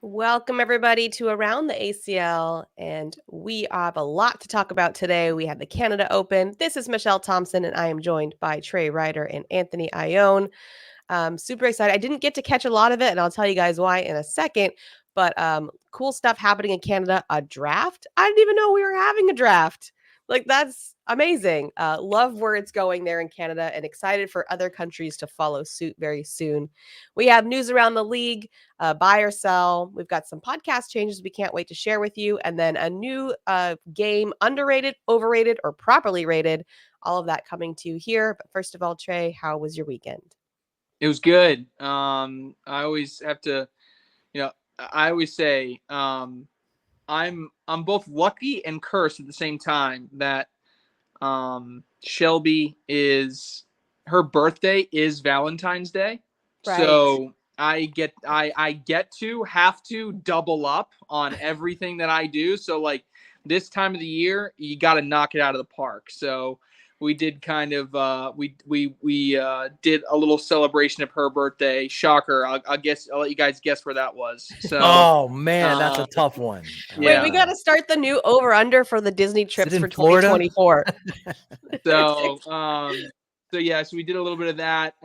Welcome, everybody, to Around the ACL. And we have a lot to talk about today. We have the Canada Open. This is Michelle Thompson, and I am joined by Trey Ryder and Anthony Ione. Super excited. I didn't get to catch a lot of it, and I'll tell you guys why in a second. But cool stuff happening in Canada. A draft. I didn't even know we were having a draft. Like, that's amazing. Love where it's going there in Canada and excited for other countries to follow suit very soon. We have news around the league, buy or sell. We've got some podcast changes we can't wait to share with you. And then a new game, underrated, overrated, or properly rated. All of that coming to you here. But first of all, Trey, how was your weekend? It was good. I always have to, I always say, I'm both lucky and cursed at the same time that Shelby is her birthday is Valentine's Day. Right. So I get to have to double up on everything that I do. So like this time of the year, you got to knock it out of the park. So we did kind of we did a little celebration of her birthday. Shocker! I'll let you guys guess where that was. So oh man, that's a tough one. Wait, we got to start the new over under for the Disney trips for Florida? 2024. So we did a little bit of that,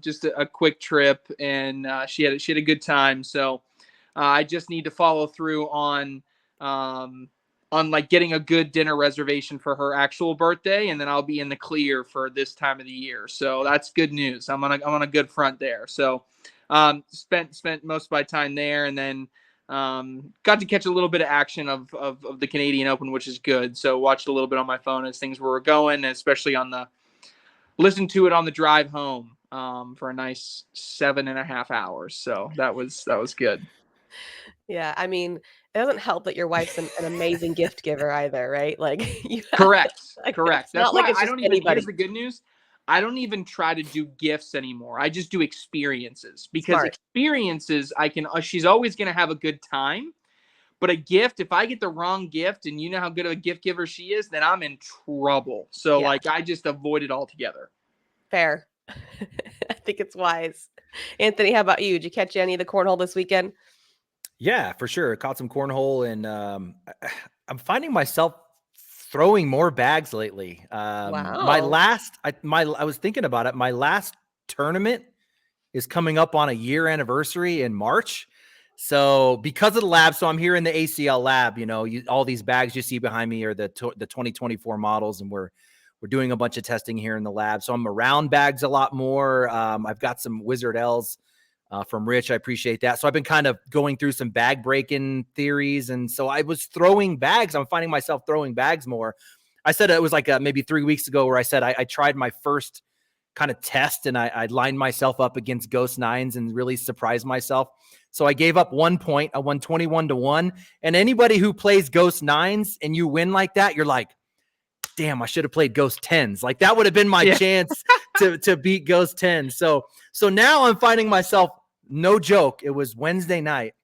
just a quick trip, and she had a good time. So I just need to follow through on like getting a good dinner reservation for her actual birthday, and then I'll be in the clear for this time of the year. So that's good news. I'm on a good front there. So spent most of my time there, and then got to catch a little bit of action of the Canadian Open, which is good. So watched a little bit on my phone as things were going, especially listened to it on the drive home for a nice 7.5 hours. So that was good. Yeah, I mean, it doesn't help that your wife's an amazing gift giver either, right? Like, correct. That's not why like it's I don't even. Here's the good news. I don't even try to do gifts anymore. I just do experiences because experiences she's always going to have a good time. But a gift, if I get the wrong gift and you know how good of a gift giver she is, then I'm in trouble. So I just avoid it altogether. Fair. I think it's wise. Anthony, how about you? Did you catch any of the cornhole this weekend? Yeah, for sure. Caught some cornhole, and I'm finding myself throwing more bags lately. Wow. I was thinking about it. My last tournament is coming up on a year anniversary in March. So because of the lab, so I'm here in the ACL lab, all these bags you see behind me are the 2024 models, and we're doing a bunch of testing here in the lab. So I'm around bags a lot more. I've got some Wizard L's from Rich. I appreciate that. So I've been kind of going through some bag breaking theories. And so I was throwing bags. I'm finding myself throwing bags more. I said it was like maybe 3 weeks ago where I said I tried my first kind of test, and I lined myself up against Ghost Nines and really surprised myself. So I gave up 1 point. I won 21-1. And anybody who plays Ghost Nines and you win like that, you're like, damn, I should have played Ghost 10s. Like that would have been my chance to beat Ghost 10. So now I'm finding myself, no joke, it was Wednesday night,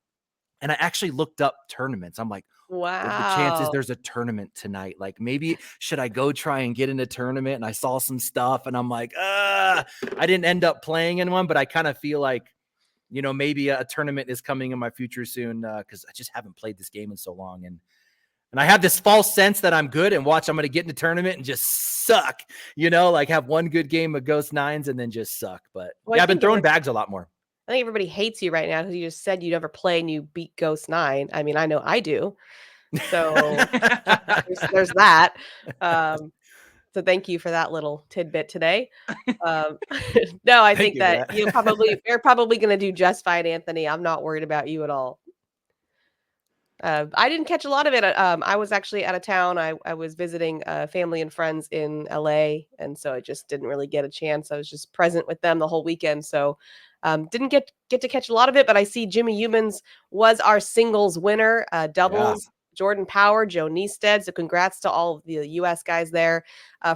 and I actually looked up tournaments. I'm like, wow, what are the chances there's a tournament tonight? Like, maybe should I go try and get in a tournament? And I saw some stuff, and I'm like, I didn't end up playing in one, but I kind of feel like, maybe a tournament is coming in my future soon, because I just haven't played this game in so long. And I have this false sense that I'm good, and watch, I'm going to get in a tournament and just suck, like have one good game of Ghost Nines and then just suck. But I've been throwing bags a lot more. I think everybody hates you right now because you just said you never play and you beat Ghost 9. I mean, I know I do. So there's that. So thank you for that little tidbit today. No, I think that you're probably going to do just fine, Anthony. I'm not worried about you at all. I didn't catch a lot of it. I was actually out of town. I was visiting family and friends in LA, and so I just didn't really get a chance. I was just present with them the whole weekend, so didn't get to catch a lot of it. But I see Jimmy Humans was our singles winner, doubles. Yeah. Jordan Power, Joe Niestead. So congrats to all of the U.S. guys there.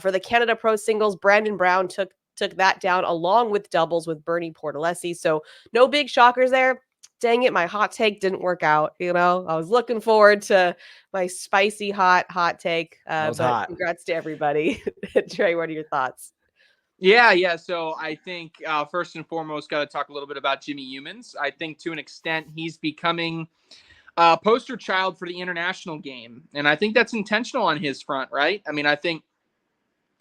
For the Canada Pro Singles, Brandon Brown took that down along with doubles with Bernie Portalesi. So no big shockers there. Dang it, my hot take didn't work out. I was looking forward to my spicy hot take. That was hot. Congrats to everybody. Trey, what are your thoughts? Yeah. So I think first and foremost, got to talk a little bit about Jimmy Humans. I think to an extent he's becoming a poster child for the international game, and I think that's intentional on his front, right? I mean, I think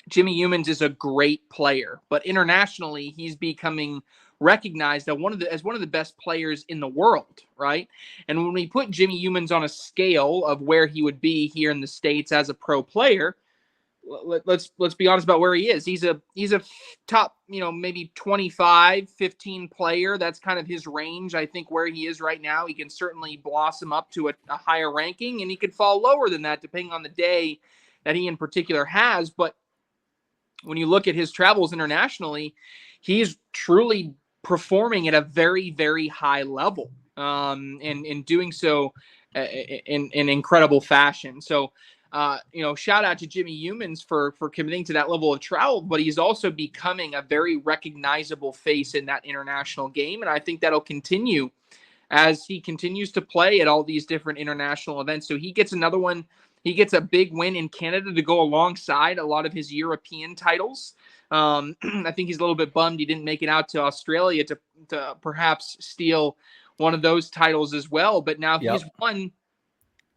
Jimmy Humans is a great player, but internationally he's becoming recognized as one of the best players in the world, right? And when we put Jimmy Humans on a scale of where he would be here in the States as a pro player, let's be honest about where he is. He's a top, maybe 25, 15 player. That's kind of his range. I think where he is right now, he can certainly blossom up to a higher ranking, and he could fall lower than that depending on the day that he in particular has. But when you look at his travels internationally, he's truly performing at a very, very high level, and doing so in incredible fashion. So, shout out to Jimmy Humans for committing to that level of travel, but he's also becoming a very recognizable face in that international game, and I think that'll continue as he continues to play at all these different international events. So he gets another one. He gets a big win in Canada to go alongside a lot of his European titles. I think he's a little bit bummed he didn't make it out to Australia to perhaps steal one of those titles as well. But now he's won.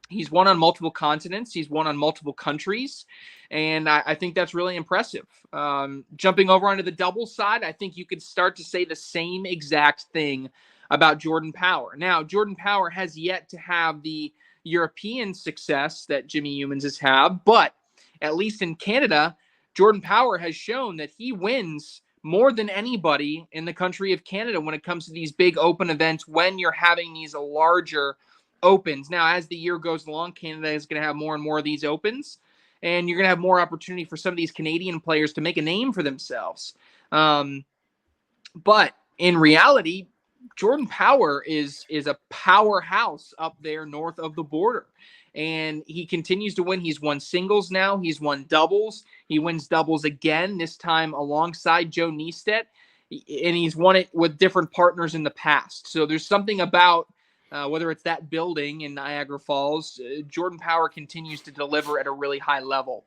He's won on multiple continents. He's won on multiple countries. And I think that's really impressive. Jumping over onto the doubles side, I think you could start to say the same exact thing about Jordan Power. Now, Jordan Power has yet to have the European success that Jimmy Humans has had, but at least in Canada, Jordan Power has shown that he wins more than anybody in the country of Canada when it comes to these big open events when you're having these larger opens. Now, as the year goes along, Canada is going to have more and more of these opens, and you're going to have more opportunity for some of these Canadian players to make a name for themselves. But in reality, Jordan Power is a powerhouse up there north of the border, and he continues to win. He's won singles now. He's won doubles. He wins doubles again, this time alongside Joe Niestedt, and he's won it with different partners in the past. So there's something about whether it's that building in Niagara Falls, Jordan Power continues to deliver at a really high level.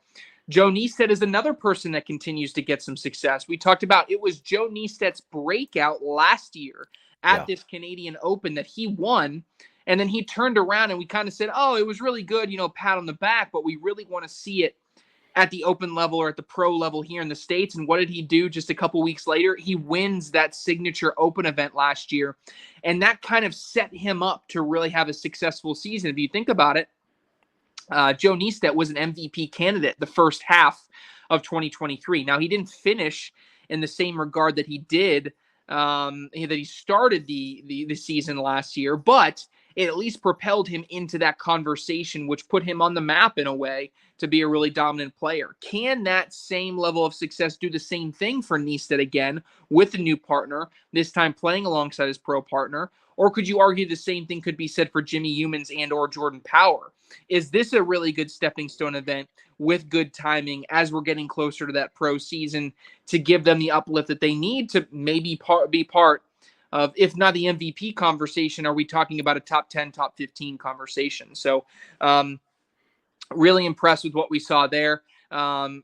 Joe Niestedt is another person that continues to get some success. We talked about it was Joe Niestedt's breakout last year at this Canadian Open that he won. And then he turned around and we kind of said, oh, it was really good, pat on the back, but we really want to see it at the open level or at the pro level here in the States. And what did he do just a couple weeks later? He wins that signature open event last year. And that kind of set him up to really have a successful season. If you think about it, Joe Niestedt was an MVP candidate the first half of 2023. Now, he didn't finish in the same regard that he did, that he started the season last year, but it at least propelled him into that conversation, which put him on the map in a way to be a really dominant player. Can that same level of success do the same thing for Niestedt again with a new partner, this time playing alongside his pro partner? Or could you argue the same thing could be said for Jimmy Humans and or Jordan Power? Is this a really good stepping stone event with good timing as we're getting closer to that pro season to give them the uplift that they need to maybe be part of, if not the MVP conversation, are we talking about a top 10, top 15 conversation? So really impressed with what we saw there.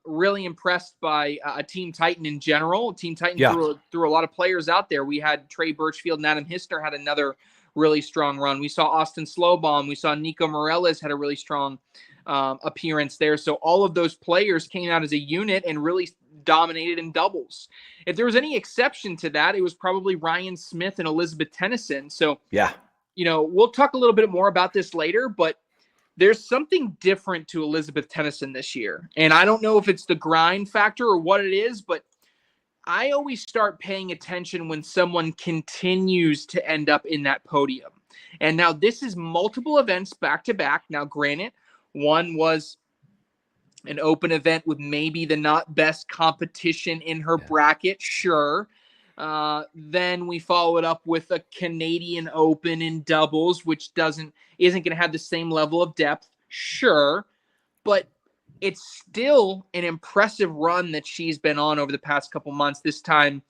Really impressed by Team Titan in general. Team Titan threw a lot of players out there. We had Trey Birchfield and Adam Hissner had another really strong run. We saw Austin Slowbaum. We saw Nico Morales had a really strong appearance there. So all of those players came out as a unit and really dominated in doubles. If there was any exception to that, it was probably Ryan Smith and Elizabeth Tennyson. So, we'll talk a little bit more about this later, but there's something different to Elizabeth Tennyson this year. And I don't know if it's the grind factor or what it is, but I always start paying attention when someone continues to end up in that podium. And now this is multiple events back to back. Now, granted, one was an open event with maybe the not best competition in her bracket. Sure. Then we follow it up with a Canadian Open in doubles, which isn't going to have the same level of depth. Sure. But it's still an impressive run that she's been on over the past couple months. This time,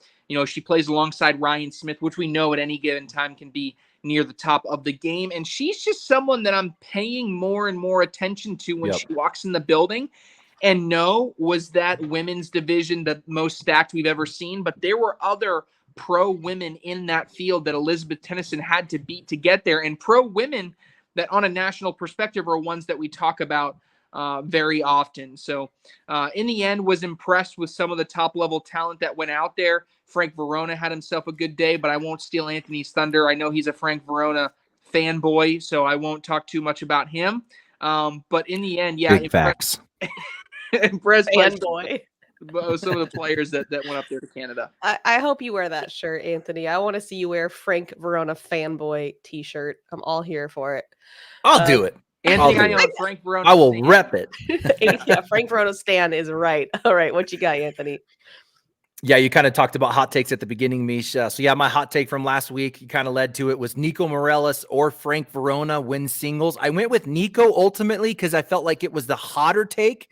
she plays alongside Ryan Smith, which we know at any given time can be near the top of the game. And she's just someone that I'm paying more and more attention to when she walks in the building. And no, was that women's division the most stacked we've ever seen? But there were other pro women in that field that Elizabeth Tennyson had to beat to get there. And pro women that on a national perspective are ones that we talk about very often. So in the end, was impressed with some of the top level talent that went out there. Frank Verona had himself a good day, but I won't steal Anthony's thunder. I know he's a Frank Verona fanboy, so I won't talk too much about him. But in the end, yeah, Big facts. impressed by Fanboy. some of the players that went up there to Canada. I hope you wear that shirt, Anthony. I want to see you wear Frank Verona fanboy t-shirt. I'm all here for it. I'll do it. Anthony, I'll do I it. on Frank Verona. I will rep it. Yeah, Frank Verona stan is right. All right, what you got, Anthony? Yeah, you kind of talked about hot takes at the beginning, Meesh. So yeah, my hot take from last week, you kind of led to it, was Nico Morales or Frank Verona win singles. I went with Nico ultimately because I felt like it was the hotter take,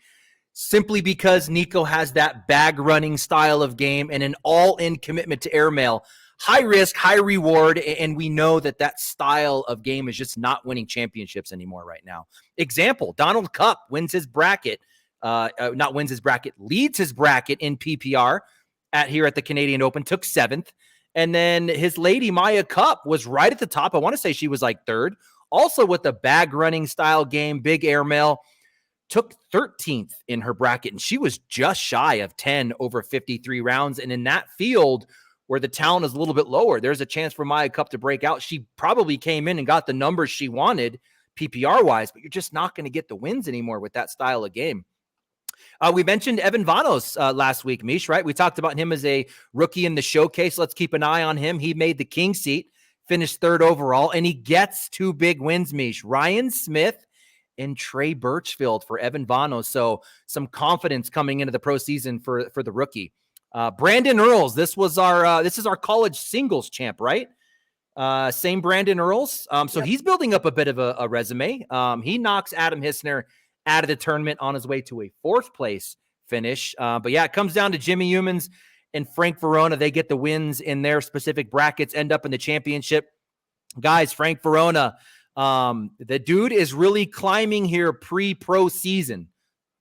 simply because Nico has that bag running style of game and an all-in commitment to airmail. High risk, high reward, and we know that that style of game is just not winning championships anymore right now. Example, Donald Cupp wins his bracket, leads his bracket in PPR here at the Canadian Open, took 7th. And then his lady, Maya Cup, was right at the top. I want to say she was like 3rd. Also with the bag running style game, big airmail, took 13th in her bracket. And she was just shy of 10 over 53 rounds. And in that field where the talent is a little bit lower, there's a chance for Maya Cup to break out. She probably came in and got the numbers she wanted PPR-wise, but you're just not going to get the wins anymore with that style of game. We mentioned Evan Vanos last week, Meesh, right? We talked about him as a rookie in the showcase. Let's keep an eye on him. He made the king seat, finished 3rd overall, and he gets 2 big wins, Meesh. Ryan Smith and Trey Birchfield for Evan Vanos. So some confidence coming into the pro season for the rookie. Brandon Earls, this is our college singles champ, right? Same Brandon Earls. So he's building up a bit of a resume. He knocks Adam Hissner out of the tournament on his way to a 4th place finish. But yeah, it comes down to Jimmy Humans and Frank Verona. They get the wins in their specific brackets, end up in the championship. Guys, Frank Verona, the dude is really climbing here pre-pro season.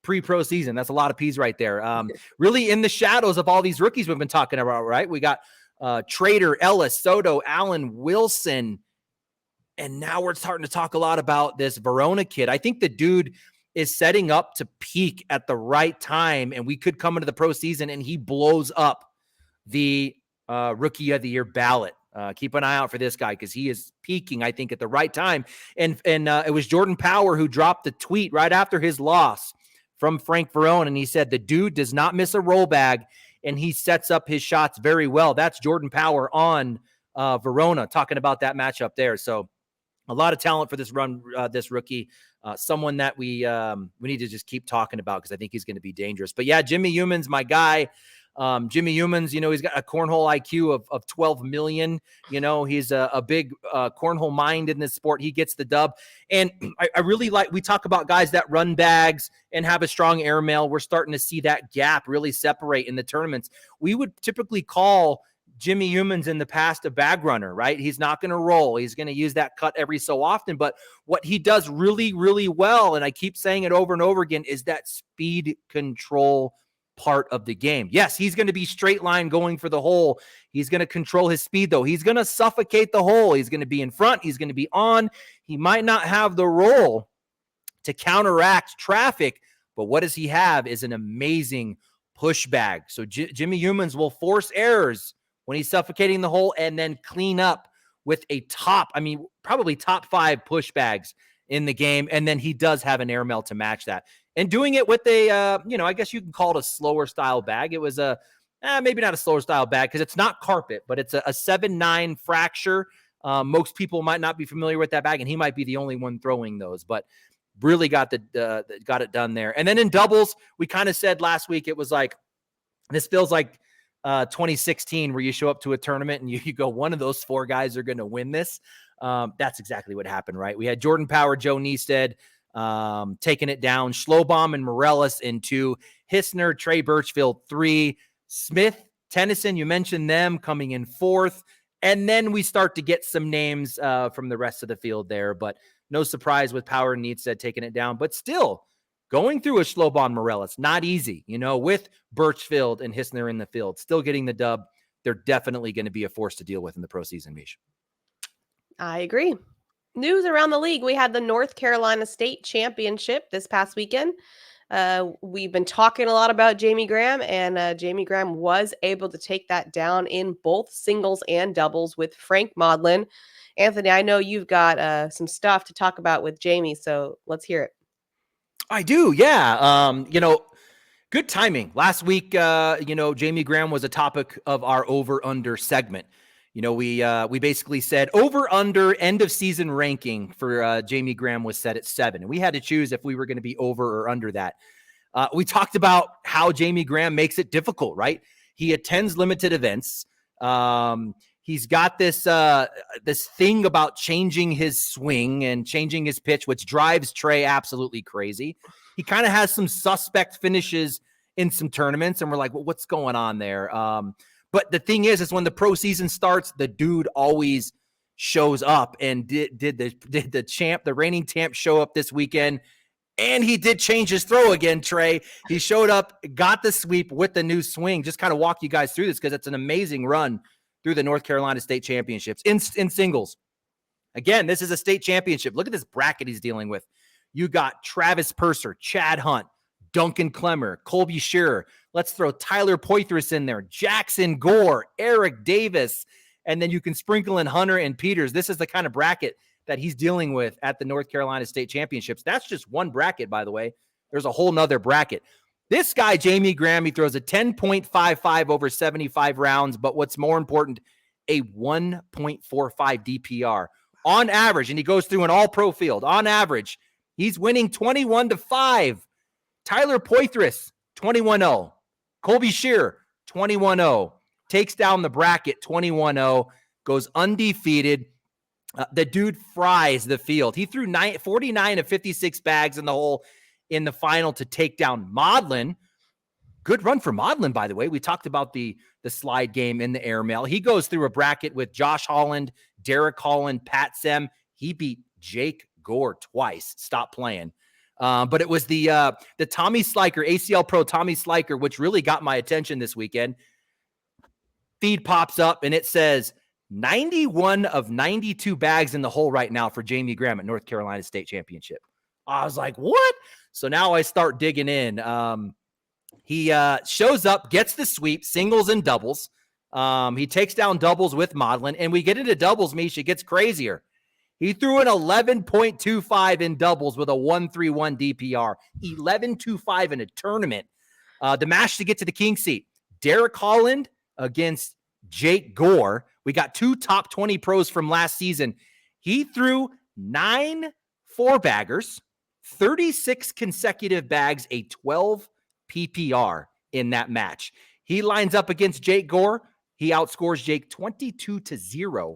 That's a lot of P's right there. Really in the shadows of all these rookies we've been talking about, right? We got Trader, Ellis, Soto, Allen, Wilson, and now we're starting to talk a lot about this Verona kid. I think the dude is setting up to peak at the right time, and we could come into the pro season and he blows up the rookie of the year ballot. Keep an eye out for this guy because he is peaking, I think, at the right time. And it was Jordan Power who dropped the tweet right after his loss from Frank Verona, and he said the dude does not miss a roll bag, and he sets up his shots very well. That's Jordan Power on Verona, talking about that matchup there. So a lot of talent for this rookie. Someone that we need to just keep talking about because I think he's going to be dangerous. But yeah, Jimmy Humans, my guy. Jimmy Humans, he's got a cornhole IQ of 12 million. He's a big cornhole mind in this sport. He gets the dub. And I really we talk about guys that run bags and have a strong airmail. We're starting to see that gap really separate in the tournaments. We would typically call Jimmy Humans in the past a bag runner, right? He's not going to roll. He's going to use that cut every so often. But what he does really, really well, and I keep saying it over and over again, is that speed control part of the game. Yes, he's going to be straight line going for the hole. He's going to control his speed, though. He's going to suffocate the hole. He's going to be in front. He's going to be on. He might not have the roll to counteract traffic, but what does he have is an amazing push bag. So Jimmy Humans will force errors when he's suffocating the hole and then clean up with probably top 5 push bags in the game. And then he does have an airmail to match that. And doing it with a, I guess you can call it a slower style bag. It was maybe not a slower style bag because it's not carpet, but it's a 7.9 fracture. Most people might not be familiar with that bag, and he might be the only one throwing those, but really got it done there. And then in doubles, we kind of said last week, it was like, this feels like 2016 where you show up to a tournament and you go, one of those 4 guys are going to win this. That's exactly what happened, right? We had Jordan Power, Joe Neested taking it down, Schlobom and Morales in 2, Hissner, Trey Birchfield 3, Smith, Tennyson, you mentioned them coming in 4th. And then we start to get some names from the rest of the field there, but no surprise with Power and Neested taking it down. But still, going through a Slobodan Morales, not easy, with Birchfield and Hissner in the field, still getting the dub. They're definitely going to be a force to deal with in the pro season, Meesh. I agree. News around the league. We had the North Carolina State Championship this past weekend. We've been talking a lot about Jamie Graham, and Jamie Graham was able to take that down in both singles and doubles with Frank Maudlin. Anthony, I know you've got some stuff to talk about with Jamie, so let's hear it. I do, yeah. Good timing. Last week, Jamie Graham was a topic of our over-under segment. We basically said over-under end of season ranking for Jamie Graham was set at 7. And we had to choose if we were going to be over or under that. We talked about how Jamie Graham makes it difficult, right? He attends limited events. He's got this thing about changing his swing and changing his pitch, which drives Trey absolutely crazy. He kind of has some suspect finishes in some tournaments, and we're like, well, what's going on there? But the thing is when the pro season starts, the dude always shows up. And did the reigning champ show up this weekend? And he did change his throw again, Trey. He showed up, got the sweep with the new swing. Just kind of walk you guys through this because it's an amazing run through the North Carolina State Championships in singles. Again, this is a state championship. Look at this bracket he's dealing with. You got Travis Purser, Chad Hunt, Duncan Clemmer, Colby Shearer. Let's throw Tyler Poitras in there, Jackson Gore, Eric Davis, and then you can sprinkle in Hunter and Peters. This is the kind of bracket that he's dealing with at the North Carolina State Championships. That's just one bracket, by the way. There's a whole nother bracket. This guy, Jamie Graham, he throws a 10.55 over 75 rounds, but what's more important, a 1.45 DPR on average, and he goes through an all-pro field. On average, he's winning 21-5. Tyler Poitras, 21-0. Colby Shearer, 21-0. Takes down the bracket, 21-0. Goes undefeated. The dude fries the field. He threw 49 of 56 bags in the hole in the final to take down Maudlin. Good run for Maudlin, by the way. We talked about the slide game in the airmail. He goes through a bracket with Josh Holland, Derek Holland, Pat Sem. He beat Jake Gore twice. Stop playing. But it was the Tommy Sliker, ACL Pro Tommy Sliker, which really got my attention this weekend. Feed pops up and it says 91 of 92 bags in the hole right now for Jamie Graham at North Carolina State Championship. I was like, what? So now I start digging in. He shows up, gets the sweep, singles and doubles. He takes down doubles with Maudlin, and we get into doubles, Meesh. It gets crazier. He threw an 11.25 in doubles with a 131 DPR. 11.25 in a tournament. The match to get to the king seat. Derek Holland against Jake Gore. We got two top 20 pros from last season. He threw 9 4-baggers, 36 consecutive bags, a 12 PPR in that match. He lines up against Jake Gore. He outscores Jake 22-0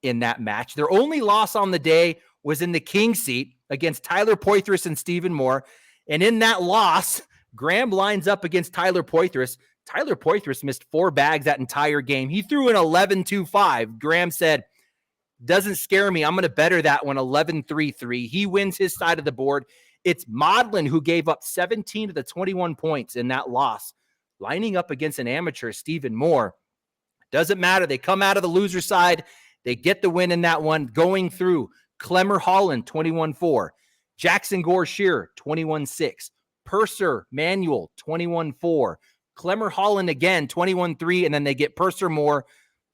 in that match. Their only loss on the day was in the king seat against Tyler Poitras and Stephen Moore. And in that loss, Graham lines up against Tyler Poitras. Tyler Poitras missed 4 bags that entire game. He threw an 11.25. Graham said, doesn't scare me. I'm going to better that one 11.33. He wins his side of the board. It's Maudlin who gave up 17 of the 21 points in that loss, lining up against an amateur, Stephen Moore. Doesn't matter. They come out of the loser side. They get the win in that one. Going through, Clemmer Holland, 21-4. Jackson Gore Shearer, 21-6. Purser Manuel, 21-4. Clemmer Holland again, 21-3. And then they get Purser Moore,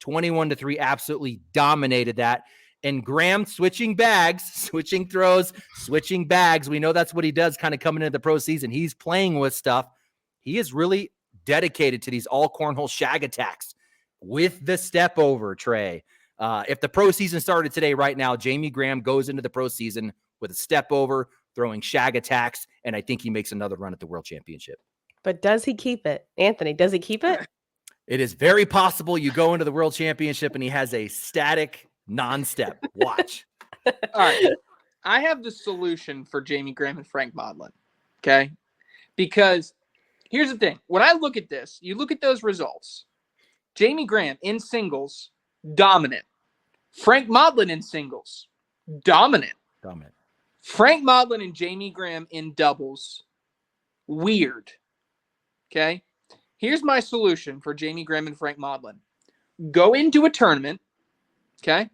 21-3. Absolutely dominated that. And Graham switching bags, switching throws, switching bags. We know that's what he does kind of coming into the pro season. He's playing with stuff. He is really dedicated to these all cornhole shag attacks with the step over, Trey. If the pro season started today, right now, Jamie Graham goes into the pro season with a step over, throwing shag attacks, and I think he makes another run at the World Championship. But does he keep it? Anthony, does he keep it? It is very possible you go into the World Championship and he has a static non-step. Watch. All right. I have the solution for Jamie Graham and Frank Maudlin. Okay. Because here's the thing. When I look at this, you look at those results. Jamie Graham in singles, dominant. Frank Maudlin in singles, dominant. Dominant. Frank Maudlin and Jamie Graham in doubles, weird. Okay. Here's my solution for Jamie Graham and Frank Modlin. Go into a tournament, okay,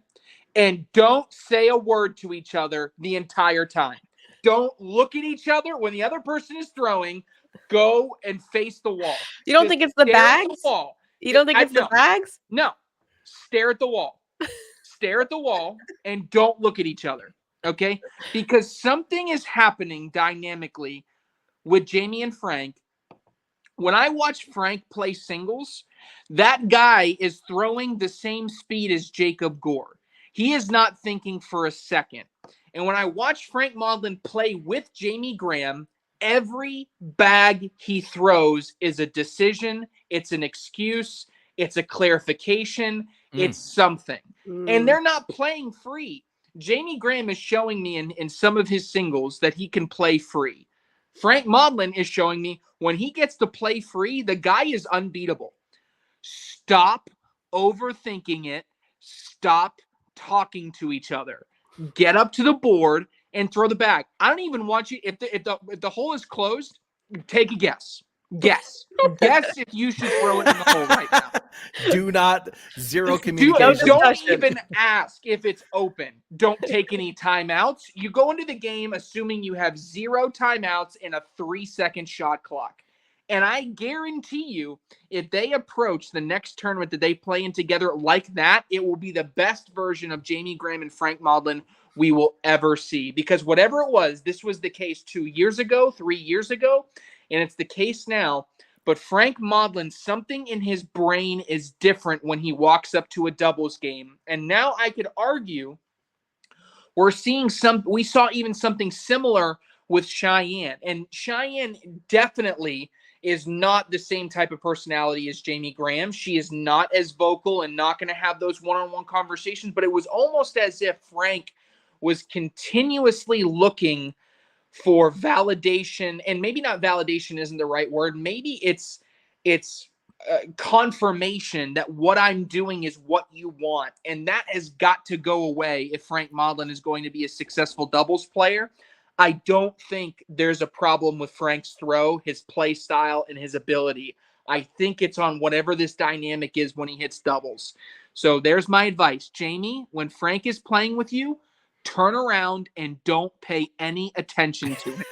and don't say a word to each other the entire time. Don't look at each other when the other person is throwing. Go and face the wall. You don't Just think it's the stare at the bags? wall. You don't think it's the bags? No. Stare at the wall. Stare at the wall and don't look at each other, okay? Because something is happening dynamically with Jamie and Frank. When I watch Frank play singles, that guy is throwing the same speed as Jacob Gore. He is not thinking for a second. And when I watch Frank Modlin play with Jamie Graham, every bag he throws is a decision, it's an excuse, it's a clarification, it's something. And they're not playing free. Jamie Graham is showing me in some of his singles that he can play free. Frank Modlin is showing me when he gets to play free, the guy is unbeatable. Stop overthinking it. Stop talking to each other. Get up to the board and throw the bag. I don't even want you, if the hole is closed, take a guess. Guess if you should throw it in the hole right now. Do not, zero communication. Don't even ask if it's open. Don't take any timeouts. You go into the game assuming you have 0 timeouts and a 3-second shot clock. And I guarantee you, if they approach the next tournament that they play in together like that, it will be the best version of Jamie Graham and Frank Modlin we will ever see. Because whatever it was, this was the case 2 years ago, 3 years ago, and it's the case now. But Frank Modlin, something in his brain is different when he walks up to a doubles game. And now I could argue we saw even something similar with Cheyenne. And Cheyenne definitely is not the same type of personality as Jamie Graham. She is not as vocal and not going to have those one-on-one conversations. But it was almost as if Frank was continuously looking for validation, and maybe not validation isn't the right word. Maybe it's confirmation that what I'm doing is what you want. And that has got to go away if Frank Modlin is going to be a successful doubles player. I don't think there's a problem with Frank's throw, his play style, and his ability. I think it's on whatever this dynamic is when he hits doubles. So there's my advice. Jamie, when Frank is playing with you, turn around and don't pay any attention to him.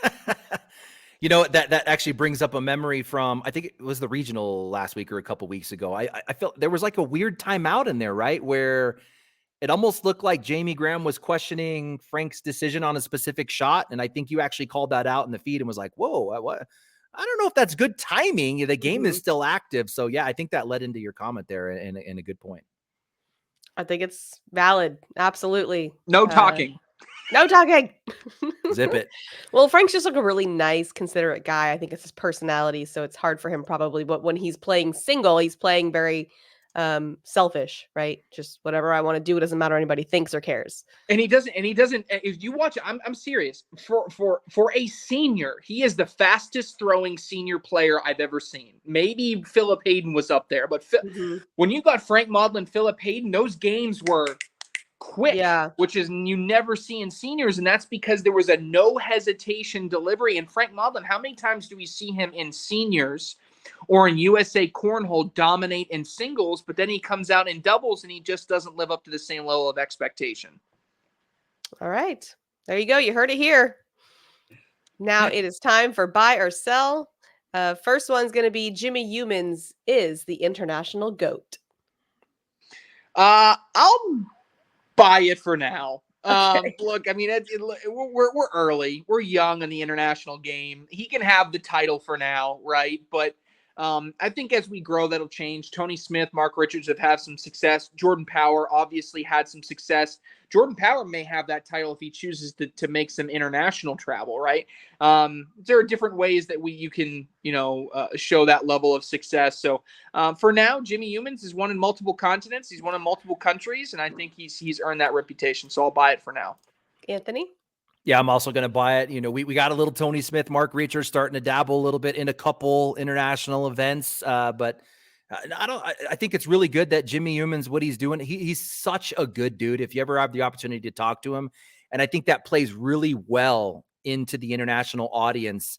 You know, that actually brings up a memory from, I think it was the regional last week or a couple weeks ago. I felt there was like a weird timeout in there, right? Where it almost looked like Jamie Graham was questioning Frank's decision on a specific shot. And I think you actually called that out in the feed and was like, whoa, what? I don't know if that's good timing. The game is still active. So yeah, I think that led into your comment there in a good point. I think it's valid. Absolutely. No talking. No talking. Zip it. Well, Frank's just like a really nice, considerate guy. I think it's his personality, so it's hard for him probably. But when he's playing single, he's playing very selfish, right? Just whatever I want to do. It doesn't matter what anybody thinks or cares. And he doesn't. If you watch it, I'm serious. For a senior, he is the fastest throwing senior player I've ever seen. Maybe Philip Hayden was up there, but when you got Frank Modlin, Philip Hayden, those games were quick, which is you never see in seniors, and that's because there was a no hesitation delivery. And Frank Modlin, how many times do we see him in seniors or in USA Cornhole dominate in singles, but then he comes out in doubles and he just doesn't live up to the same level of expectation? All right. There you go. You heard it here. Now it is time for buy or sell. First one's going to be Jimmy Humans is the international GOAT. I'll buy it for now. Okay. Look, I mean, we're early. We're young in the international game. He can have the title for now, right? But I think as we grow, that'll change. Tony Smith, Mark Richards have had some success. Jordan Power obviously had some success. Jordan Power may have that title if he chooses to make some international travel, right? There are different ways that you can show that level of success. So for now, Jimmy Humans has won in multiple continents. He's won in multiple countries, and I think he's earned that reputation. So I'll buy it for now. Anthony? Yeah, I'm also going to buy it. We got a little Tony Smith, Mark Richards starting to dabble a little bit in a couple international events. But I think it's really good that Jimmy Humans, what he's doing, he's such a good dude. If you ever have the opportunity to talk to him, and I think that plays really well into the international audience.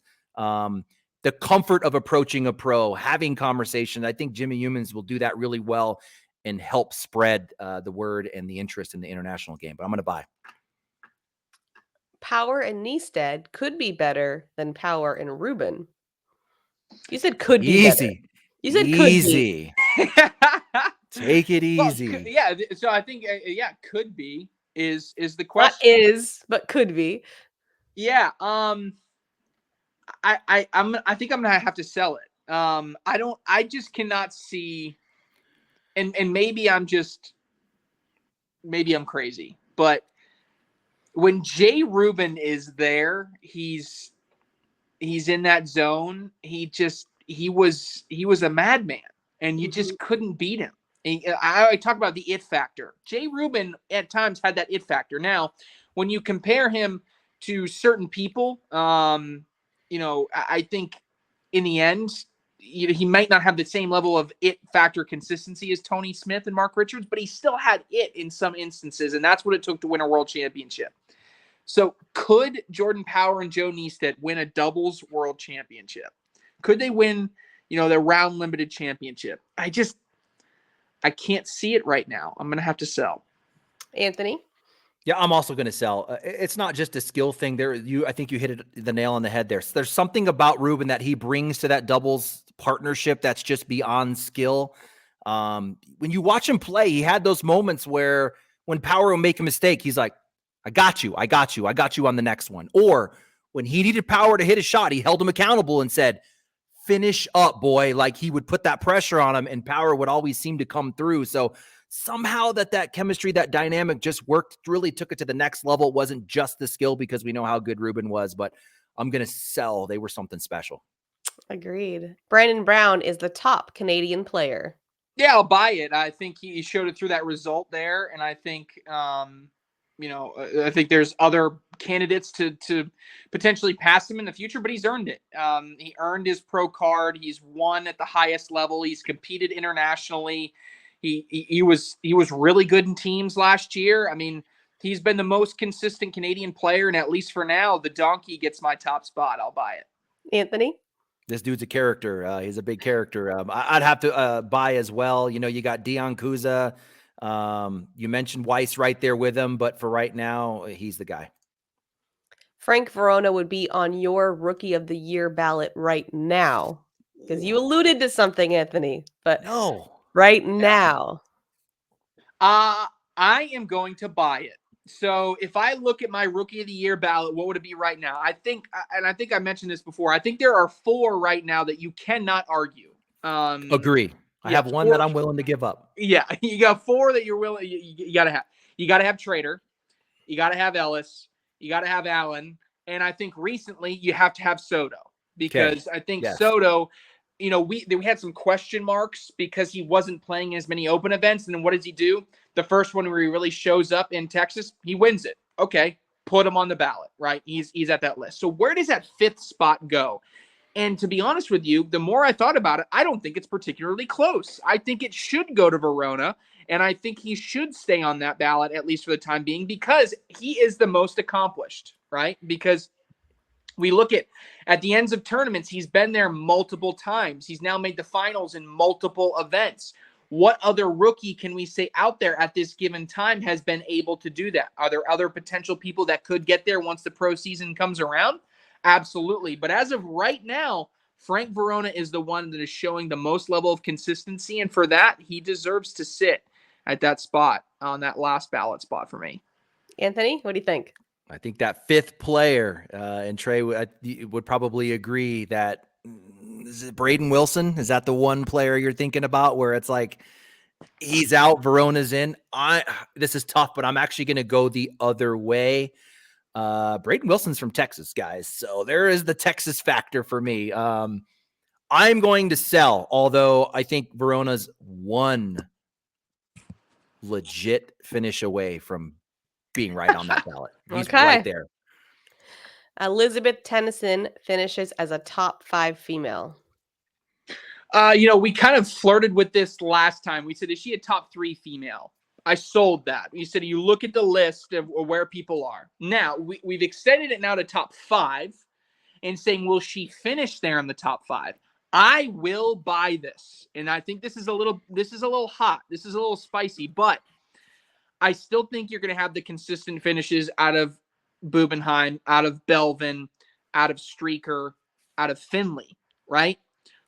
the comfort of approaching a pro, having conversation. I think Jimmy Humans will do that really well and help spread the word and the interest in the international game. But I'm going to buy. Power and Neisted could be better than Power and Ruben. You said could be better. Easy. You said could be. Easy. Take it Well, easy. yeah. So I think, could be is the Not question. is, but could be. Yeah. I think I'm gonna have to sell it. I just cannot see, and maybe I'm crazy, but when Jay Rubin is there, he's in that zone. He was a madman, and you just couldn't beat him. I talk about the it factor. Jay Rubin at times had that it factor. Now, when you compare him to certain people, I think in the end, he might not have the same level of it factor consistency as Tony Smith and Mark Richards, but he still had it in some instances, and that's what it took to win a world championship. So could Jordan Power and Joe Neisted win a doubles world championship? Could they win, their round limited championship? I can't see it right now. I'm going to have to sell. Anthony? Yeah, I'm also going to sell. It's not just a skill thing. I think you hit the nail on the head there. There's something about Ruben that he brings to that doubles partnership that's just beyond skill. When you watch him play, he had those moments where when Power will make a mistake, he's like, I got you on the next one. Or when he needed Power to hit a shot, he held him accountable and said, finish up, boy. Like he would put that pressure on him and Power would always seem to come through. So somehow that chemistry, that dynamic just worked, really took it to the next level. It wasn't just the skill because we know how good Ruben was, but I'm going to sell. They were something special. Agreed. Brandon Brown is the top Canadian player. Yeah, I'll buy it. I think he showed it through that result there. And I think, I think there's other candidates to potentially pass him in the future, but he's earned it. He earned his pro card. He's won at the highest level. He's competed internationally. He was really good in teams last year. I mean, he's been the most consistent Canadian player, and at least for now, the donkey gets my top spot. I'll buy it. Anthony? This dude's a character. He's a big character. I'd have to buy as well. You got Dion Kuza. You mentioned Weiss right there with him, but for right now, he's the guy. Frank Verona would be on your Rookie of the Year ballot right now because you alluded to something, Anthony, but no, right now. I am going to buy it. So if I look at my Rookie of the Year ballot, what would it be right now? I think I mentioned this before. I think there are 4 right now that you cannot argue. Agree. I have one 4, that I'm willing to give up. Yeah, you got 4 that you're willing. You got to have. You got to have Trader. You got to have Ellis. You got to have Allen. And I think recently you have to have Soto because I think Soto. We had some question marks because he wasn't playing as many open events. And then what does he do? The first one where he really shows up in Texas, he wins it. Okay, put him on the ballot, right? He's at that list. So where does that 5th spot go? And to be honest with you, the more I thought about it, I don't think it's particularly close. I think it should go to Verona, and I think he should stay on that ballot, at least for the time being, because he is the most accomplished, right? Because we look at the ends of tournaments, he's been there multiple times. He's now made the finals in multiple events. What other rookie can we say out there at this given time has been able to do that? Are there other potential people that could get there once the pro season comes around? Absolutely. But as of right now, Frank Verona is the one that is showing the most level of consistency. And for that, he deserves to sit at that spot, on that last ballot spot for me. Anthony, what do you think? I think that 5th player, and Trey would probably agree that, is it Braden Wilson? Is that the one player you're thinking about where it's like he's out, Verona's in? This is tough, but I'm actually going to go the other way. Braden Wilson's from Texas, guys. So there is the Texas factor for me. I'm going to sell, although I think Verona's one legit finish away from being right on that ballot. He's right there. Elizabeth Tennyson finishes as a top 5 female. We kind of flirted with this last time. We said, is she a top 3 female? I sold that. You said, you look at the list of where people are. Now, we've extended it now to top 5. and saying, will she finish there in the top 5? I will buy this. And I think this is a little hot. This is a little spicy, but I still think you're going to have the consistent finishes out of Bubenheim, out of Belvin, out of Streaker, out of Finley, right?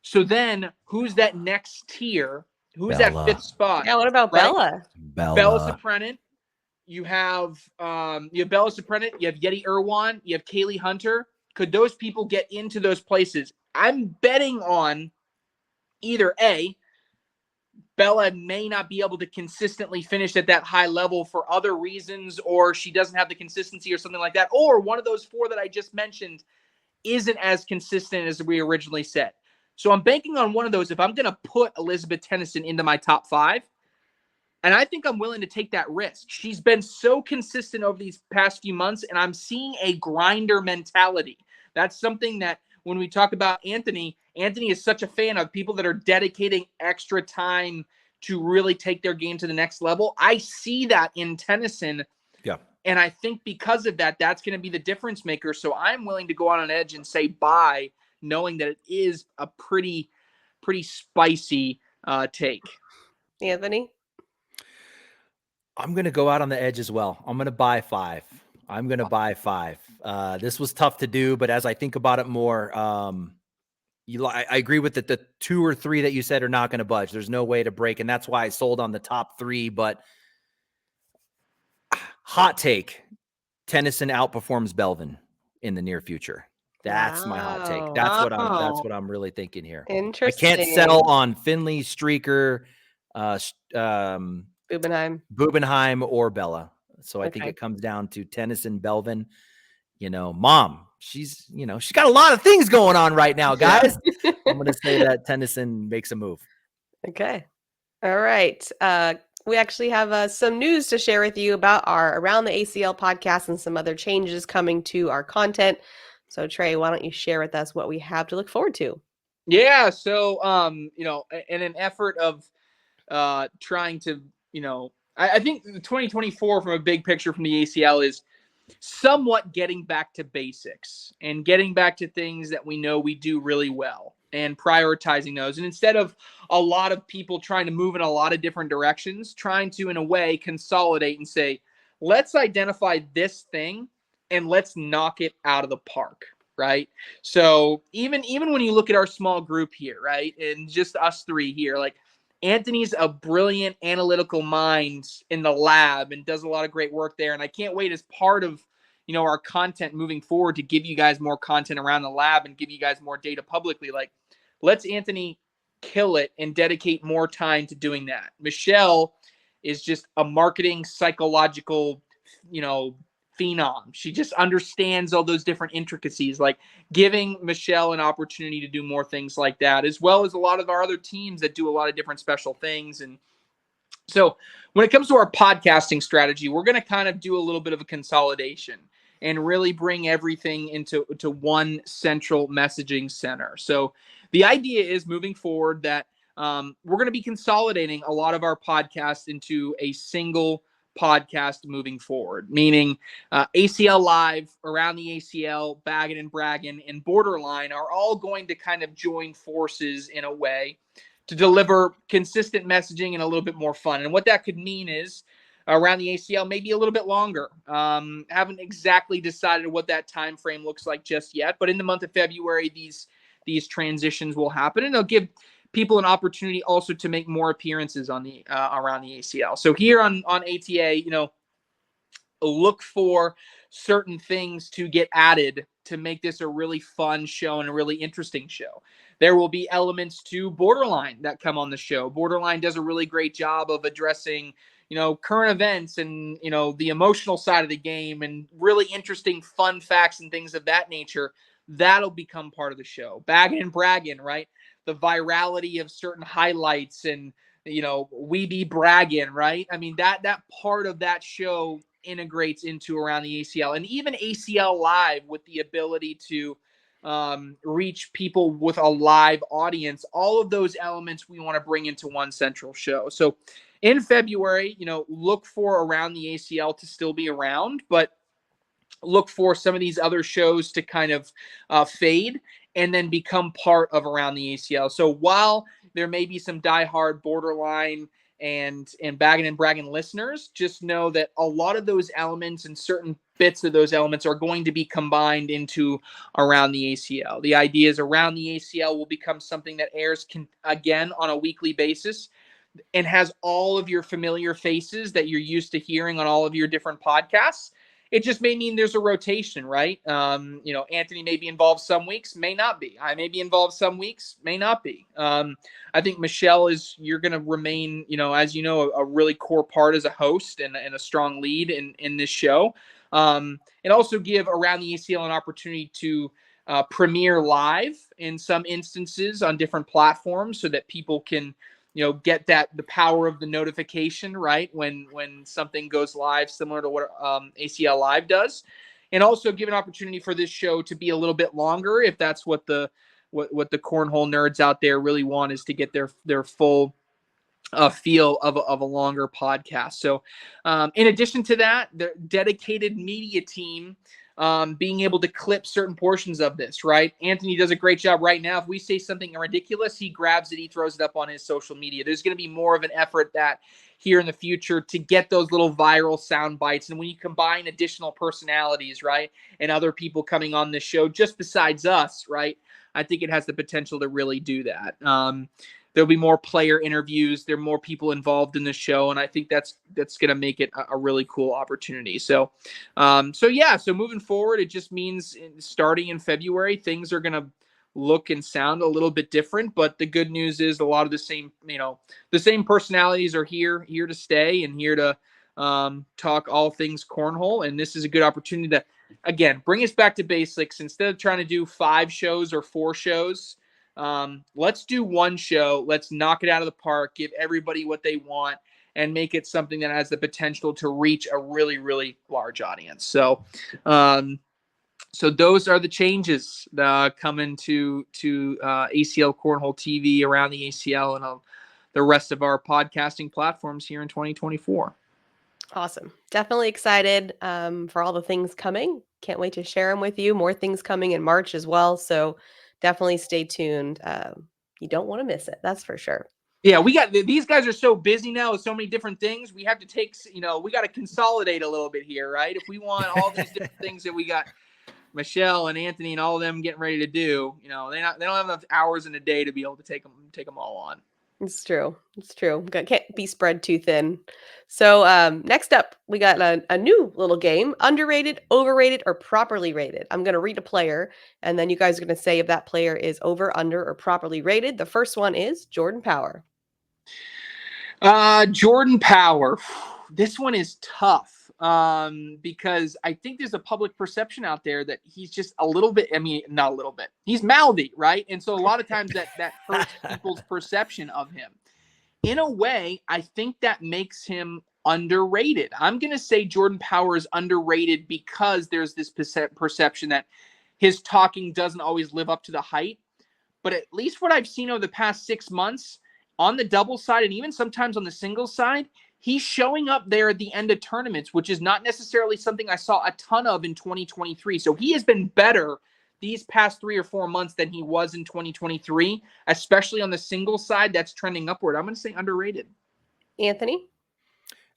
So then who's that next tier? Who's that Bella. 5th spot? Yeah, what about right? Bella? Bella Suprenant. You have Bella Suprenant. You have Yeti Irwan. You have Kaylee Hunter. Could those people get into those places? I'm betting on either A, Bella may not be able to consistently finish at that high level for other reasons, or she doesn't have the consistency or something like that, or one of those 4 that I just mentioned isn't as consistent as we originally said. So I'm banking on one of those if I'm going to put Elizabeth Tennyson into my top 5. And I think I'm willing to take that risk. She's been so consistent over these past few months, and I'm seeing a grinder mentality. That's something that when we talk about Anthony is such a fan of people that are dedicating extra time to really take their game to the next level. I see that in Tennyson. Yeah. And I think because of that, that's going to be the difference maker. So I'm willing to go on an edge and say buy, knowing that it is a pretty spicy take. Anthony? I'm going to go out on the edge as well. I'm going to buy 5. This was tough to do, but as I think about it more, I agree with the 2 or 3 that you said are not going to budge. There's no way to break, and that's why I sold on the top 3. But hot take: Tennyson outperforms Belvin in the near future. That's my hot take. That's what I'm really thinking here. Interesting. I can't settle on Finley, Streaker, Bubenheim, or Bella. So I think it comes down to Tennyson, Belvin. Mom, she's got a lot of things going on right now, guys. I'm going to say that Tennyson makes a move. Okay. All right. We actually have some news to share with you about our Around the ACL podcast and some other changes coming to our content. So Trey, why don't you share with us what we have to look forward to? Yeah. So, in an effort of trying to, I think 2024 from a big picture from the ACL is somewhat getting back to basics and getting back to things that we know we do really well and prioritizing those. And instead of a lot of people trying to move in a lot of different directions, trying to, in a way, consolidate and say, let's identify this thing and let's knock it out of the park. Right. So even when you look at our small group here, right, and just us 3 here, like Anthony's a brilliant analytical mind in the lab and does a lot of great work there. And I can't wait as part of, our content moving forward to give you guys more content around the lab and give you guys more data publicly. Like, let's Anthony kill it and dedicate more time to doing that. Michelle is just a marketing psychological, phenom. She just understands all those different intricacies, like giving Michelle an opportunity to do more things like that, as well as a lot of our other teams that do a lot of different special things. And so when it comes to our podcasting strategy, we're going to kind of do a little bit of a consolidation and really bring everything into one central messaging center. So the idea is moving forward that we're going to be consolidating a lot of our podcasts into a single podcast moving forward, meaning ACL Live, Around the ACL, Baggin' and Braggin', and Borderline are all going to kind of join forces in a way to deliver consistent messaging and a little bit more fun. And what that could mean is Around the ACL maybe a little bit longer. Haven't exactly decided what that time frame looks like just yet, but in the month of February, these transitions will happen, and they'll give people an opportunity also to make more appearances on the Around the ACL. So here on ATA, look for certain things to get added to make this a really fun show and a really interesting show. There will be elements to Borderline that come on the show. Borderline does a really great job of addressing, current events and, the emotional side of the game and really interesting fun facts and things of that nature. That'll become part of the show. Baggin' and Braggin', right? The virality of certain highlights and, we be bragging, right? I mean, that part of that show integrates into Around the ACL, and even ACL Live with the ability to reach people with a live audience. All of those elements we want to bring into one central show. So in February, look for Around the ACL to still be around, but look for some of these other shows to kind of fade and then become part of Around the ACL. So while there may be some diehard borderline and bagging and bragging listeners, just know that a lot of those elements and certain bits of those elements are going to be combined into Around the ACL. The idea is Around the ACL will become something that airs again on a weekly basis and has all of your familiar faces that you're used to hearing on all of your different podcasts. It just may mean there's a rotation, right? Anthony may be involved some weeks, may not be. I may be involved some weeks, may not be. I think Michelle you're going to remain, as you know, a really core part as a host and a strong lead in this show. And also give Around the ACL an opportunity to premiere live in some instances on different platforms so that people can get the power of the notification, right? When something goes live, similar to what ACL Live does, and also give an opportunity for this show to be a little bit longer if that's what the cornhole nerds out there really want, is to get their full feel of a longer podcast. So in addition to that, the dedicated media team being able to clip certain portions of this, right? Anthony does a great job right now. If we say something ridiculous, he grabs it, he throws it up on his social media. There's going to be more of an effort that here in the future to get those little viral sound bites. And when you combine additional personalities, right, and other people coming on this show just besides us, right, I think it has the potential to really do that. There'll be more player interviews. There are more people involved in the show, and I think that's going to make it a really cool opportunity. So moving forward, it just means starting in February, things are going to look and sound a little bit different. But the good news is a lot of the same personalities are here to stay and here to talk all things cornhole. And this is a good opportunity to, again, bring us back to basics. Instead of trying to do 5 shows or 4 shows, let's do one show. Let's knock it out of the park, give everybody what they want, and make it something that has the potential to reach a really, really large audience. So those are the changes coming to ACL Cornhole TV, Around the ACL, and the rest of our podcasting platforms here in 2024. Awesome. Definitely excited for all the things coming. Can't wait to share them with you. More things coming in March as well. So definitely stay tuned. You don't want to miss it. That's for sure. Yeah, these guys are so busy now with so many different things. We have to we got to consolidate a little bit here, right? If we want all these different things that we got Michelle and Anthony and all of them getting ready to do, they don't have enough hours in a day to be able to take them all on. It's true. Can't be spread too thin. So next up, we got a new little game: underrated, overrated, or properly rated. I'm going to read a player, and then you guys are going to say if that player is over, under, or properly rated. The first one is Jordan Power. Jordan Power. This one is tough because I think there's a public perception out there that he's just a little bit, not a little bit, he's mouthy, right? And so a lot of times that hurts people's perception of him. In a way, I think that makes him underrated. I'm going to say Jordan Power is underrated because there's this perception that his talking doesn't always live up to the hype. But at least what I've seen over the past 6 months on the double side and even sometimes on the single side, he's showing up there at the end of tournaments, which is not necessarily something I saw a ton of in 2023. So he has been better these past 3 or 4 months than he was in 2023, especially on the single side. That's trending upward. I'm going to say underrated. Anthony?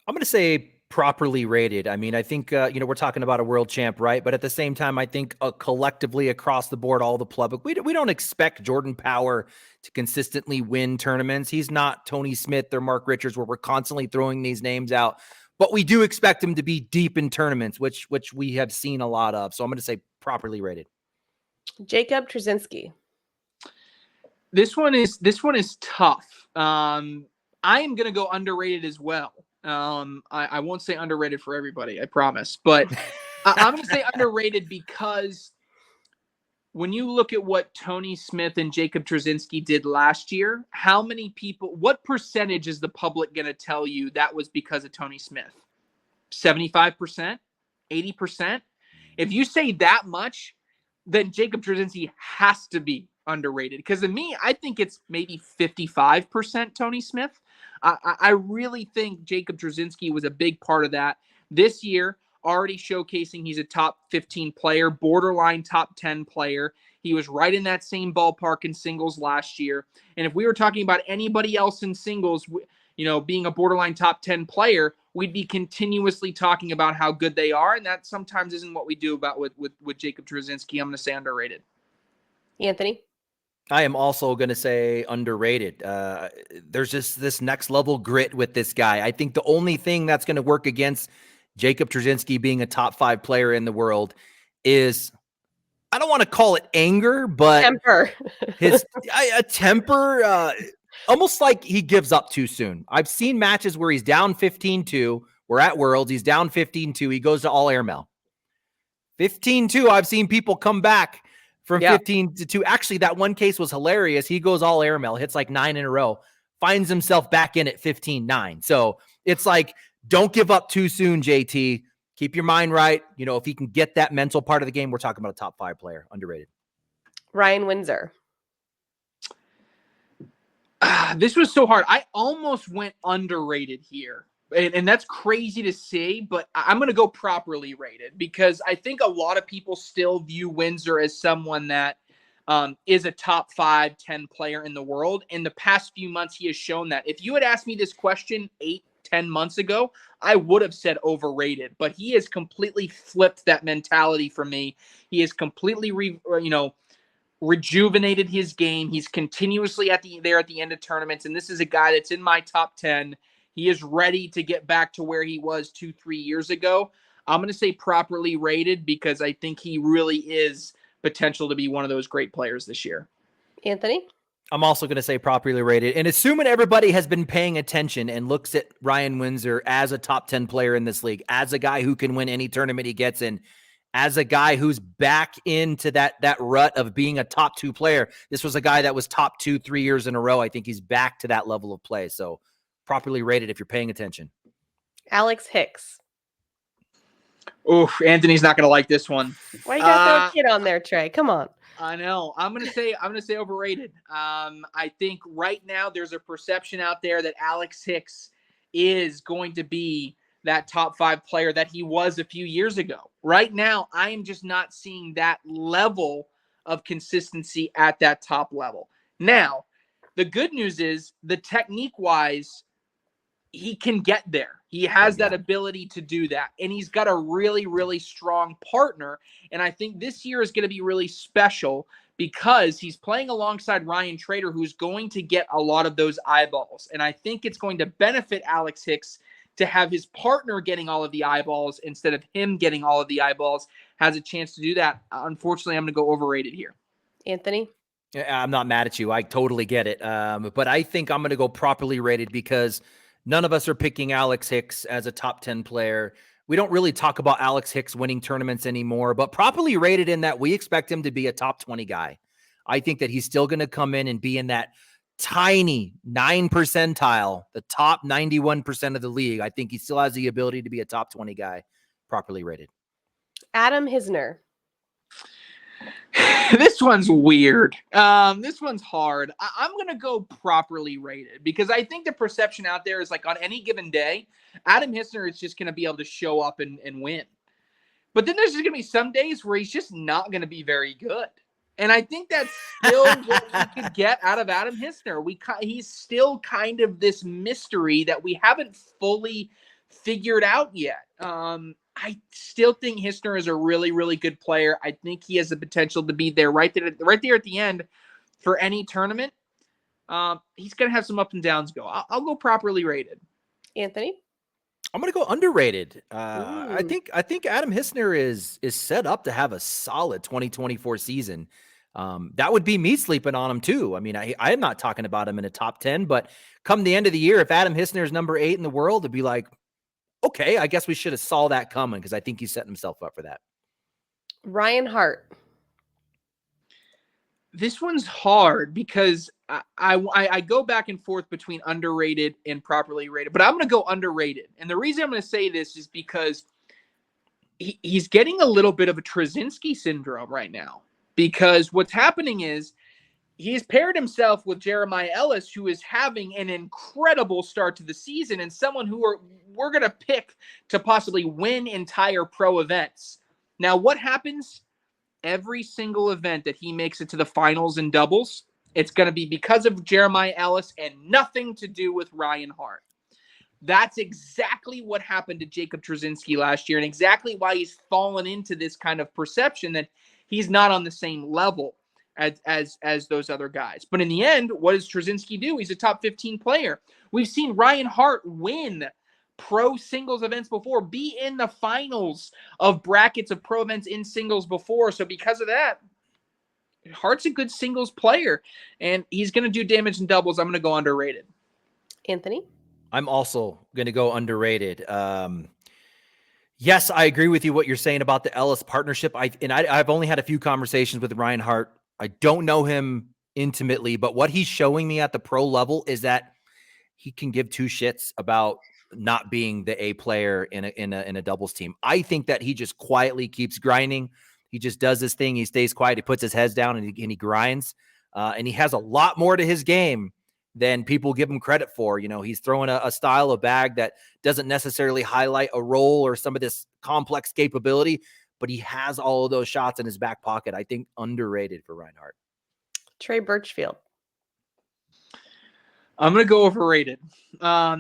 I'm going to say properly rated. I mean, I think, we're talking about a world champ, right? But at the same time, I think collectively across the board, all the public, we don't expect Jordan Power to consistently win tournaments. He's not Tony Smith or Mark Richards, where we're constantly throwing these names out, but we do expect him to be deep in tournaments, which we have seen a lot of. So I'm going to say properly rated. Jacob Trzynski. This one is tough. I am going to go underrated as well. I won't say underrated for everybody, I promise, but I'm going to say underrated because when you look at what Tony Smith and Jacob Trzynski did last year, what percentage is the public going to tell you that was because of Tony Smith? 75%? 80%? If you say that much, then Jacob Trzynski has to be underrated. Because to me, I think it's maybe 55% Tony Smith. I really think Jacob Trzynski was a big part of that this year. already showcasing he's a top 15 player, borderline top 10 player. He was right in that same ballpark in singles last year. And if we were talking about anybody else in singles, being a borderline top 10 player, we'd be continuously talking about how good they are. And that sometimes isn't what we do about with Jacob Trzynski. I'm going to say underrated. Anthony? I am also going to say underrated. There's just this next level grit with this guy. I think the only thing that's going to work against Jacob Trzynski being a top 5 player in the world is, I don't want to call it anger, but temper. a temper, almost like he gives up too soon. I've seen matches where he's down 15-2. We're at Worlds. He's down 15-2. He goes to all airmail. 15-2. I've seen people come back from 15-2. Actually, that one case was hilarious. He goes all airmail, hits like 9 in a row, finds himself back in at 15-9. So it's like, don't give up too soon, JT. Keep your mind right. If he can get that mental part of the game, we're talking about a top 5 player, underrated. Ryan Windsor. This was so hard. I almost went underrated here. And that's crazy to say, but I'm going to go properly rated because I think a lot of people still view Windsor as someone that is a top 5, 10 player in the world. In the past few months, he has shown that. If you had asked me this question 8, 10 months ago, I would have said overrated, but he has completely flipped that mentality for me. He has completely rejuvenated his game. He's continuously there at the end of tournaments, and this is a guy that's in my top 10. He is ready to get back to where he was 2-3 years ago. I'm going to say properly rated because I think he really is potential to be one of those great players this year. Anthony? I'm also going to say properly rated. And assuming everybody has been paying attention and looks at Ryan Windsor as a top 10 player in this league, as a guy who can win any tournament he gets in, as a guy who's back into that rut of being a top 2 player. This was a guy that was top 2, 3 years in a row. I think he's back to that level of play. So properly rated if you're paying attention. Alex Hicks. Oof, Anthony's not going to like this one. Why you got to throw a kid on there, Trey? Come on. I know. I'm gonna say overrated. I think right now there's a perception out there that Alex Hicks is going to be that top 5 player that he was a few years ago. Right now, I am just not seeing that level of consistency at that top level. Now, the good news is the technique-wise, he can get there. He has that ability to do that. And he's got a really, really strong partner. And I think this year is going to be really special because he's playing alongside Ryan Trader, who's going to get a lot of those eyeballs. And I think it's going to benefit Alex Hicks to have his partner getting all of the eyeballs instead of him getting all of the eyeballs. Has a chance to do that. Unfortunately, I'm going to go overrated here. Anthony? I'm not mad at you. I totally get it. But I think I'm going to go properly rated because none of us are picking Alex Hicks as a top 10 player. We don't really talk about Alex Hicks winning tournaments anymore, but properly rated in that we expect him to be a top 20 guy. I think that he's still going to come in and be in that tiny 9 percentile, the top 91% of the league. I think he still has the ability to be a top 20 guy, properly rated. Adam Hisner. This one's weird. This one's hard. I'm going to go properly rated because I think the perception out there is like on any given day, Adam Hisner is just going to be able to show up and win. But then there's just going to be some days where he's just not going to be very good. And I think that's still what we could get out of Adam Hisner. He's still kind of this mystery that we haven't fully figured out yet. I still think Hisner is a really, really good player. I think he has the potential to be there right there at the end for any tournament. He's going to have some up and downs go. I'll go properly rated. Anthony? I'm going to go underrated. I think Adam Hisner is set up to have a solid 2024 season. That would be me sleeping on him too. I mean, I am not talking about him in a top 10, but come the end of the year, if Adam Hisner is number 8 in the world, it'd be like, okay, I guess we should have saw that coming because I think he's setting himself up for that. Ryan Hart. This one's hard because I go back and forth between underrated and properly rated, but I'm going to go underrated. And the reason I'm going to say this is because he's getting a little bit of a Trzynski syndrome right now because what's happening is he's paired himself with Jeremiah Ellis, who is having an incredible start to the season and someone who we're going to pick to possibly win entire pro events. Now, what happens? Every single event that he makes it to the finals in doubles, it's going to be because of Jeremiah Ellis and nothing to do with Ryan Hart. That's exactly what happened to Jacob Trzynski last year, and exactly why he's fallen into this kind of perception that he's not on the same level as those other guys. But in the end, what does Trzynski do? He's a top 15 player. We've seen Ryan Hart win pro singles events before, be in the finals of brackets of pro events in singles before. So because of that, Hart's a good singles player, and he's going to do damage in doubles. I'm going to go underrated. Anthony? I'm also going to go underrated. Yes, I agree with you what you're saying about the Ellis partnership. I've only had a few conversations with Ryan Hart. I don't know him intimately, but what he's showing me at the pro level is that he can give two shits about not being the A player in a doubles team. I think that he just quietly keeps grinding. He just does this thing. He stays quiet. He puts his head down and he grinds. And he has a lot more to his game than people give him credit for. You know, he's throwing a style of bag that doesn't necessarily highlight a role or some of this complex capability, but he has all of those shots in his back pocket. I think underrated for Reinhardt. Trey Birchfield. I'm going to go overrated.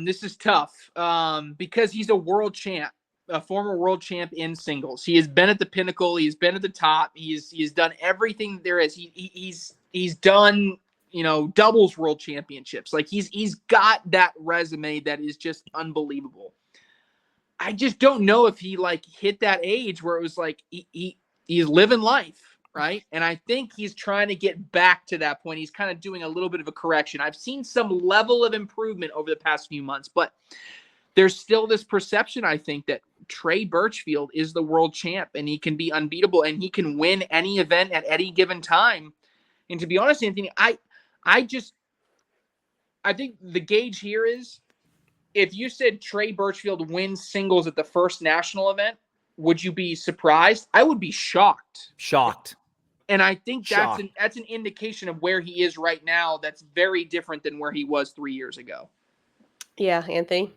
This is tough because he's a world champ, a former world champ in singles. He has been at the pinnacle. He's been at the top. He's done everything there is. He's done, you know, doubles world championships. Like he's got that resume that is just unbelievable. I just don't know if he like hit that age where it was like he's living life, right? And I think he's trying to get back to that point. He's kind of doing a little bit of a correction. I've seen some level of improvement over the past few months, but there's still this perception, I think, that Trey Birchfield is the world champ and he can be unbeatable and he can win any event at any given time. And to be honest, Anthony, I think the gauge here is if you said Trey Birchfield wins singles at the first national event, would you be surprised? I would be shocked. Shocked. And I think that's an indication of where he is right now. That's very different than where he was 3 years ago. Yeah, Anthony.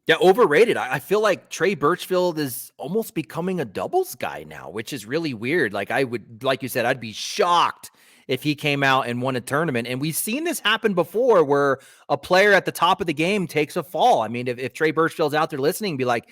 Yeah, overrated. I feel like Trey Birchfield is almost becoming a doubles guy now, which is really weird. Like you said, I'd be shocked if he came out and won a tournament. And we've seen this happen before where a player at the top of the game takes a fall. I mean, if Trey Birchfield's out there listening, be like,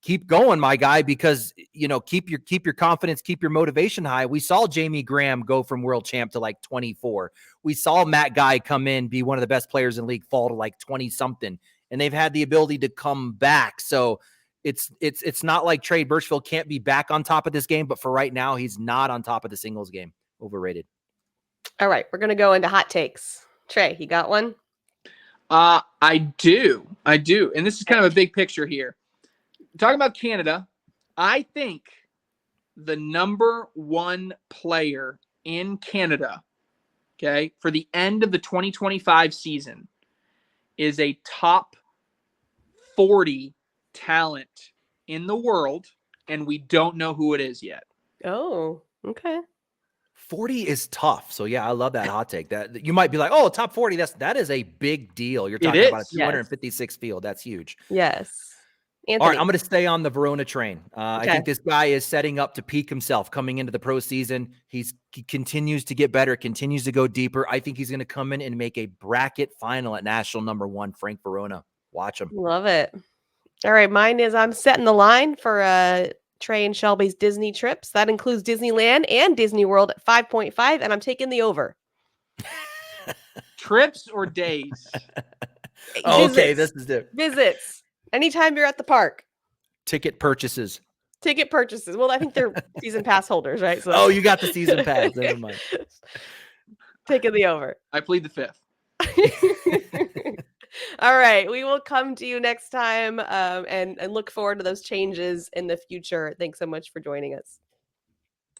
keep going, my guy, because, you know, keep your confidence, keep your motivation high. We saw Jamie Graham go from world champ to like 24. We saw Matt Guy come in, be one of the best players in the league, fall to like 20 something. And they've had the ability to come back. So it's not like Trey Birchfield can't be back on top of this game, but for right now, he's not on top of the singles game. Overrated. All right, we're going to go into hot takes. Trey, you got one? I do. And this is kind of a big picture here. Talking about Canada, I think the number one player in Canada, okay, for the end of the 2025 season is a top 40 talent in the world, and we don't know who it is yet. Oh, okay. 40 is tough. So yeah, I love that hot take. That you might be like, oh, top 40. That is a big deal. You're talking about a 256 field. That's huge. Yes. Anthony. All right, I'm going to stay on the Verona train. I think this guy is setting up to peak himself coming into the pro season. He continues to get better, continues to go deeper. I think he's going to come in and make a bracket final at national number 1, Frank Verona. Watch him. Love it. All right, mine is I'm setting the line for Trey and Shelby's Disney trips. That includes Disneyland and Disney World at 5.5, and I'm taking the over. Trips or days? Okay, this is different. Visits. Anytime you're at the park. Ticket purchases. Well, I think they're season pass holders, right? So you got the season pass. Never mind. Taking the over. I plead the fifth. All right. We will come to you next time and look forward to those changes in the future. Thanks so much for joining us.